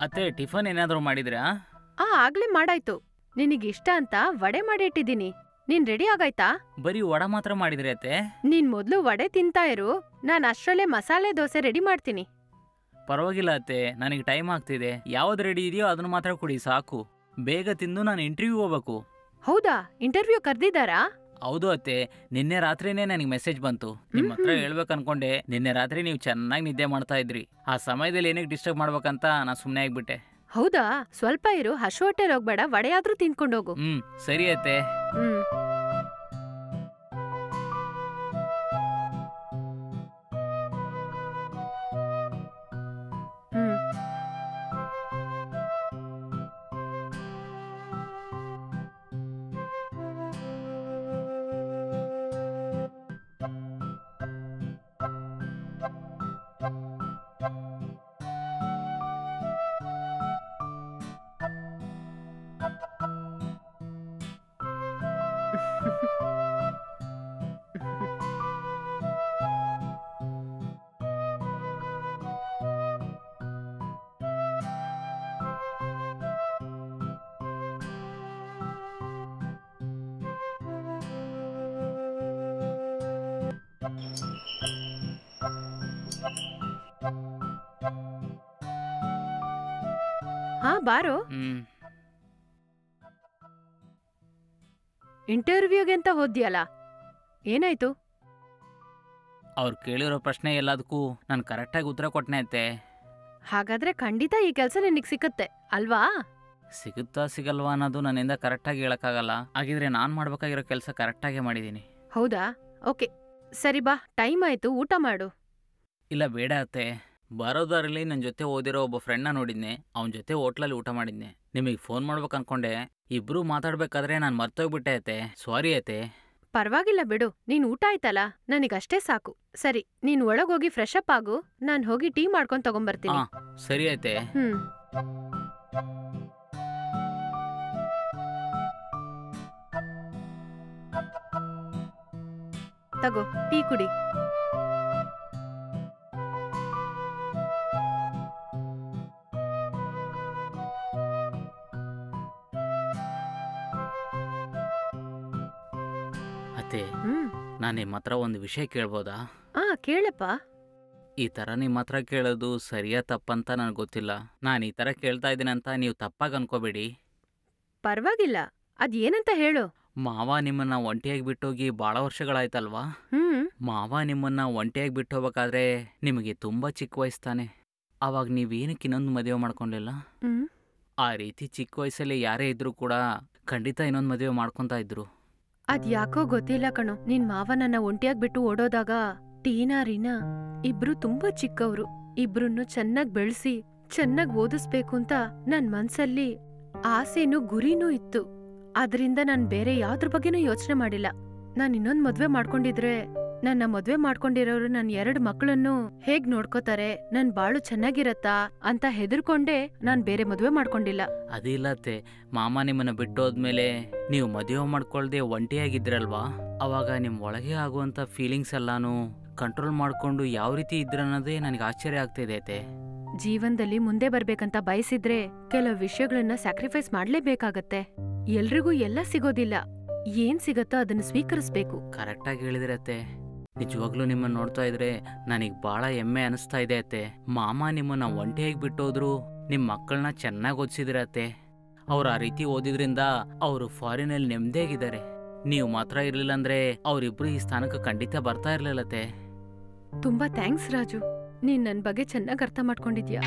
ಅತ್ತೆ ಟಿಫನ್ ಏನಾದರೂ ಮಾಡಿದ್ರಾ? ಆಗ್ಲೇ ಮಾಡಾಯ್ತು. ನಿನಗಿಷ್ಟ ಅಂತ ವಡೆ ಮಾಡಿ ಇಟ್ಟಿದ್ದೀನಿ. ನೀನ್ ರೆಡಿ ಆಗಾಯ್ತಾ? ಬರೀ ವಡ ಮಾತ್ರ ಮಾಡಿದ್ರಿ ಅತ್ತೆ? ನೀನ್ ಮೊದ್ಲು ವಡೆ ತಿಂತಾ ಇರು, ನಾನ್ ಅಷ್ಟ್ರಲ್ಲೇ ಮಸಾಲೆ ದೋಸೆ ರೆಡಿ ಮಾಡ್ತೀನಿ. ಪರವಾಗಿಲ್ಲ ಅತ್ತೆ, ನನಗೆ ಟೈಮ್ ಆಗ್ತಿದೆ. ಯಾವ್ದು ರೆಡಿ ಇದೆಯೋ ಅದನ್ನು ಮಾತ್ರ ಕೊಡಿ ಸಾಕು. ಬೇಗ ತಿಂದು ನಾನು ಇಂಟರ್ವ್ಯೂ ಹೋಗ್ಬೇಕು. ಹೌದಾ, ಇಂಟರ್ವ್ಯೂ ಕರ್ದಿದ್ದಾರಾ? ಹೌದು ಅತ್ತೆ, ನಿನ್ನೆ ರಾತ್ರಿನೇ ನನಗೆ ಮೆಸೇಜ್ ಬಂತು. ನಿಮ್ಮ ಹತ್ರ ಹೇಳ್ಬೇಕು ಅನ್ಕೊಂಡೆ. ನಿನ್ನೆ ರಾತ್ರಿ ನೀವು ಚೆನ್ನಾಗಿ ನಿದ್ದೆ ಮಾಡ್ತಾ ಇದ್ರಿ. ಆ ಸಮಯದಲ್ಲಿ ಏನಕ್ಕೆ ಡಿಸ್ಟರ್ಬ್ ಮಾಡ್ಬೇಕಂತ ನಾನು ಸುಮ್ಮನೆ ಆಗ್ಬಿಟ್ಟೆ. ಹೌದಾ, ಸ್ವಲ್ಪ ಇರು, ಹಸು ಹೊಟ್ಟೆಲ್ ಹೋಗ್ಬೇಡ, ವಡೆಯಾದ್ರೂ ತಿನ್ಕೊಂಡೋಗು. ಸರಿ ಅತ್ತೆ. ಹಾ ಬಾರೋ. ಇಂಟರ್ವ್ಯೂಗೆ ಅಂತ ಹೋದ್ಯಲ್ಲ, ಏನಾಯ್ತು? ಅವ್ರು ಕೇಳಿರೋ ಪ್ರಶ್ನೆ ಎಲ್ಲದಕ್ಕೂ ನಾನು ಕರೆಕ್ಟಾಗಿ ಉತ್ತರ ಕೊಟ್ಟನೆ ಅತ್ತೆ. ಹಾಗಾದ್ರೆ ಖಂಡಿತ ಈ ಕೆಲಸ ನಿನಗೆ ಸಿಕ್ಕತ್ತೆ ಅಲ್ವಾ? ಸಿಗುತ್ತಾ ಸಿಗಲ್ವಾ ಅನ್ನೋದು ನನ್ನಿಂದ ಕರೆಕ್ಟಾಗಿ ಹೇಳಕ್ಕಾಗಲ್ಲ. ಹಾಗಿದ್ರೆ ನಾನು ಮಾಡ್ಬೇಕಾಗಿರೋ ಕೆಲಸ ಕರೆಕ್ಟಾಗೇ ಮಾಡಿದ್ದೀನಿ. ಹೌದಾ, ಓಕೆ ಸರಿ ಬಾ, ಟೈಮ್ ಆಯ್ತು, ಊಟ ಮಾಡು. ಇಲ್ಲ ಬೇಡ ಅತ್ತೆ, ಬರೋದಾರಲ್ಲಿ ನನ್ನ ಜೊತೆ ಓದಿರೋ ಒಬ್ಬ ಫ್ರೆಂಡ್ನ ನೋಡಿದ್ನೆ. ಅವನ ಜೊತೆ ಹೋಟ್ಲಲ್ಲಿ ಊಟ ಮಾಡಿದ್ನೆ. ನಿಮಗೆ ಫೋನ್ ಮಾಡ್ಬೇಕು ಅನ್ಕೊಂಡೆ, ಇಬ್ರು ಮಾತಾಡ್ಬೇಕಾದ್ರೆ ನಾನು ಮರ್ತೋಗ್ಬಿಟ್ಟೆ ಅತ್ತೆ. ಸಾರಿ ಅತ್ತೆ. ಪರವಾಗಿಲ್ಲ ಬಿಡು, ನೀನ್ ಊಟ ಆಯ್ತಲ್ಲ, ನನಗಷ್ಟೇ ಸಾಕು. ಸರಿ, ನೀನ್ ಒಳಗೋಗಿ ಫ್ರೆಶ್ ಅಪ್ ಆಗು, ನಾನ್ ಹೋಗಿ ಟೀ ಮಾಡ್ಕೊಂಡ್ ತಗೊಂಬರ್ತೀನಿ. ಸರಿ ಅತ್ತೆ. ತಗೋ, ಟೀ ಕುಡಿ. ಅತ್ತೆ, ನಾನು ನಿಮ್ಮ ಹತ್ರ ಒಂದು ವಿಷಯ ಕೇಳ್ಬೋದಾ? ಕೇಳಪ್ಪ. ಈ ಥರ ನಿಮ್ಮ ಹತ್ರ ಕೇಳೋದು ಸರಿಯಾ ತಪ್ಪಂತ ನನಗೆ ಗೊತ್ತಿಲ್ಲ. ನಾನು ಈ ಥರ ಕೇಳ್ತಾ ಇದ್ದೀನಂತ ನೀವು ತಪ್ಪಾಗಿ ಅನ್ಕೋಬೇಡಿ. ಪರವಾಗಿಲ್ಲ, ಅದೇನಂತ ಹೇಳು. ಮಾವ ನಿಮ್ಮನ್ನ ಒಂಟಿಯಾಗಿ ಬಿಟ್ಟೋಗಿ ಭಾಳ ವರ್ಷಗಳಾಯ್ತಲ್ವಾ? ಮಾವ ನಿಮ್ಮನ್ನ ಒಂಟಿಯಾಗಿ ಬಿಟ್ಟು ಹೋಗ್ಬೇಕಾದ್ರೆ ನಿಮಗೆ ತುಂಬಾ ಚಿಕ್ಕ ವಯಸ್ಸಾನೆ. ಅವಾಗ ನೀವೇನಕ್ಕೆ ಇನ್ನೊಂದು ಮದುವೆ ಮಾಡ್ಕೊಂಡಿಲ್ಲ? ಆ ರೀತಿ ಚಿಕ್ಕ ವಯಸ್ಸಲ್ಲಿ ಯಾರೇ ಇದ್ರೂ ಕೂಡ ಖಂಡಿತ ಇನ್ನೊಂದು ಮದುವೆ ಮಾಡ್ಕೊತಾ ಇದ್ರು. ಅದ್ಯಾಕೋ ಗೊತ್ತಿಲ್ಲ ಕಣೋ, ನಿನ್ ಮಾವ ನನ್ನ ಒಂಟಿಯಾಗಿ ಬಿಟ್ಟು ಓಡೋದಾಗ ಟೀನಾ ರೀನಾ ಇಬ್ರು ತುಂಬಾ ಚಿಕ್ಕವ್ರು. ಇಬ್ರನ್ನು ಚೆನ್ನಾಗ್ ಬೆಳೆಸಿ ಚೆನ್ನಾಗ್ ಓದಿಸ್ಬೇಕು ಅಂತ ನನ್ ಮನ್ಸಲ್ಲಿ ಆಸೆನೂ ಗುರಿನೂ ಇತ್ತು. ಅದ್ರಿಂದ ನಾನ್ ಬೇರೆ ಯಾವ್ದ್ರ ಬಗ್ಗೆನೂ ಯೋಚನೆ ಮಾಡಿಲ್ಲ. ನಾನ್ ಇನ್ನೊಂದ್ ಮದ್ವೆ ಮಾಡ್ಕೊಂಡಿದ್ರೆ ನನ್ನ ಮದ್ವೆ ಮಾಡ್ಕೊಂಡಿರೋರು ನನ್ 2 ಮಕ್ಕಳನ್ನು ಹೇಗ್ ನೋಡ್ಕೋತಾರೆ, ನನ್ ಬಾಳು ಚೆನ್ನಾಗಿರತ್ತಾ ಅಂತ ಹೆದರ್ಕೊಂಡೆ ನಾನ್ ಬೇರೆ ಮದ್ವೆ ಮಾಡ್ಕೊಂಡಿಲ್ಲ. ಅದಿಲ್ಲತ್ತೆ, ಮಾಮ ನಿಮ್ಮನ್ನ ಬಿಟ್ಟೋದ್ಮೇಲೆ ನೀವು ಮದುವೆ ಮಾಡ್ಕೊಳ್ದೆ ಒಂಟಿಯಾಗಿದ್ರಲ್ವಾ, ಅವಾಗ ನಿಮ್ ಒಳಗೆ ಆಗುವಂತ ಫೀಲಿಂಗ್ಸ್ ಎಲ್ಲಾನು ಕಂಟ್ರೋಲ್ ಮಾಡ್ಕೊಂಡು ಯಾವ ರೀತಿ ಇದ್ರನ್ನೋದೇ ನನಗೆ ಆಶ್ಚರ್ಯ ಆಗ್ತಿದೆ ಅತ್ತೆ. ಜೀವನದಲ್ಲಿ ಮುಂದೆ ಬರ್ಬೇಕಂತ ಬಯಸಿದ್ರೆ ಕೆಲವು ವಿಷಯಗಳನ್ನ ಸ್ಯಾಕ್ರಿಫೈಸ್ ಮಾಡ್ಲೇಬೇಕಾಗತ್ತೆ. ಎಲ್ರಿಗೂ ಎಲ್ಲ ಸಿಗೋದಿಲ್ಲ, ಏನ್ ಸಿಗತ್ತೋ ಅದನ್ನ ಸ್ವೀಕರಿಸ್ಬೇಕು. ಕರೆಕ್ಟಾಗಿ ಹೇಳಿದ್ರತ್ತೆ. ನಿಜವಾಗ್ಲೂ ನಿಮ್ಮನ್ನ ನೋಡ್ತಾ ಇದ್ರೆ ನನಗ್ ಬಹಳ ಹೆಮ್ಮೆ ಅನಿಸ್ತಾ ಇದೆ ಅತ್ತೆ. ಮಾಮ ನಿಮ್ಮನ್ನ ಒಂಟಿಯಾಗಿ ಬಿಟ್ಟೋದ್ರು, ನಿಮ್ ಮಕ್ಕಳನ್ನ ಚೆನ್ನಾಗಿ ಓದಿಸಿದ್ರತ್ತೆ. ಅವ್ರು ಆ ರೀತಿ ಓದಿದ್ರಿಂದ ಅವರು ಫಾರಿನಲ್ಲಿ ನೆಮ್ಮದಿಯಾಗಿದ್ದಾರೆ. ನೀವು ಮಾತ್ರ ಇರ್ಲಿಲ್ಲ ಅಂದ್ರೆ ಅವರಿಬ್ರು ಈ ಸ್ಥಾನಕ್ಕೆ ಖಂಡಿತ ಬರ್ತಾ ಇರ್ಲಿಲ್ಲತ್ತೆ. ತುಂಬಾ ಥ್ಯಾಂಕ್ಸ್ ರಾಜು, ನೀನ್ ನನ್ ಬಗ್ಗೆ ಚೆನ್ನಾಗಿ ಅರ್ಥ ಮಾಡ್ಕೊಂಡಿದ್ಯಾ.